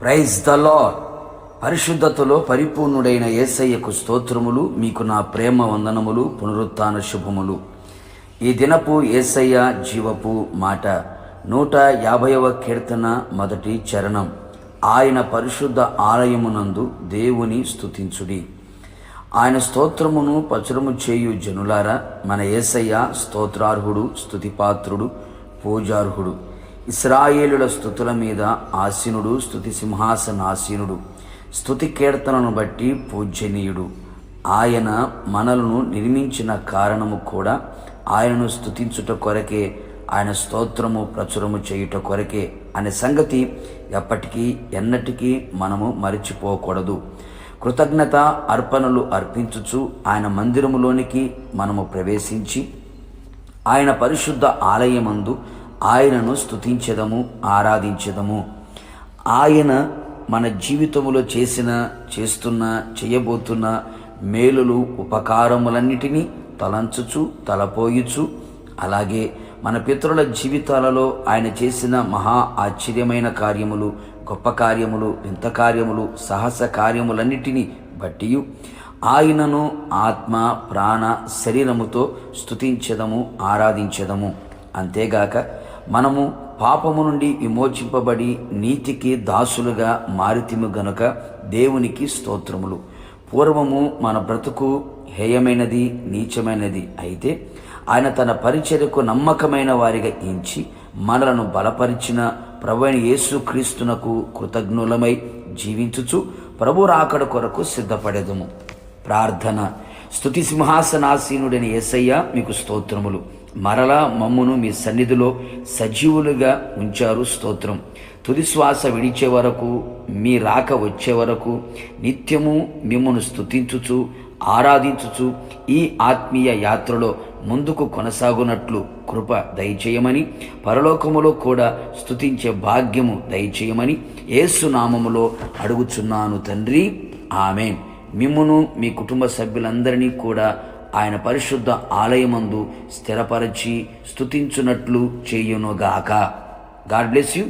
Praise the lord. పరిశుద్ధతలో పరిపూర్ణుడైన యేసయ్యకు స్తోత్రములు. మీకు నా ప్రేమ వందనములు, పునరుత్థాన శుభములు. ఈ దినపు యేసయ్య జీవపు మాట 150వ కీర్తన మొదటి చరణం. ఆయన పరిశుద్ధ ఆలయమునందు దేవుని స్తుతించుడి. ఆయన స్తోత్రమును ప్రచురము చేయు జనులారా, మన యేసయ్య స్తోత్రార్హుడు, స్తుతిపాత్రుడు, పూజార్హుడు. ఇశ్రాయేలుల స్తుతుల మీద ఆసీనుడు, స్తుతి సింహాసనాసీనుడు, స్తుతి కీర్తనను బట్టి పూజ్యనీయుడు. ఆయన మనలను నిర్మించిన కారణము కూడా ఆయనను స్తుతించుట కొరకే, ఆయన స్తోత్రము ప్రచురము చేయుట కొరకే అనే సంగతి ఎప్పటికీ ఎన్నటికీ మనము మరిచిపోకూడదు. కృతజ్ఞత అర్పణలు అర్పించుచు ఆయన మందిరములోనికి మనము ప్రవేశించి ఆయన పరిశుద్ధ ఆలయమందు ఆయనను స్తుతించెదము, ఆరాధించెదము. ఆయన మన జీవితములో చేస్తున్న చేయబోతున్న మేలులు, ఉపకారములన్నిటినీ తలంచుచు, తలపోయుచు, అలాగే మన పితరుల జీవితాలలో ఆయన చేసిన మహా ఆశ్చర్యమైన కార్యములు, గొప్ప కార్యములు, వింత కార్యములు, సాహస కార్యములన్నిటినీ బట్టి ఆయనను ఆత్మ, ప్రాణ, శరీరముతో స్తుతించెదము, ఆరాధించెదము. అంతేగాక మనము పాపము నుండి విమోచింపబడి నీతికి దాసులుగా మారితిము గనుక దేవునికి స్తోత్రములు. పూర్వము మన బ్రతుకు హేయమైనది, నీచమైనది అయితే ఆయన తన పరిచర్యకు నమ్మకమైన వారిగా ఎంచి మనలను బలపరిచిన ప్రభువైన యేసుక్రీస్తునకు కృతజ్ఞులమై జీవించుచు ప్రభు రాకడ కొరకు సిద్ధపడెదము. ప్రార్థన. స్తుతి సింహాసనాసీనుడైన యేసయ్య, మీకు స్తోత్రములు. మరలా మమ్మును మీ సన్నిధిలో సజీవులుగా ఉంచారు, స్తోత్రం. తుది శ్వాస విడిచే వరకు, మీ రాక వచ్చే వరకు నిత్యము మిమ్మును స్తుతించుచు, ఆరాధించుచు ఈ ఆత్మీయ యాత్రలో ముందుకు కొనసాగునట్లు కృప దయచేయమని, పరలోకములో కూడా స్తుతించే భాగ్యము దయచేయమని యేసు నామములో అడుగుచున్నాను తండ్రి, ఆమేన్. మిమ్మును మీ కుటుంబ సభ్యులందరినీ కూడా ఆయన పరిశుద్ధ ఆలయమందు స్థిరపరచి స్తుతించునట్లు చేయునుగాక. God bless you.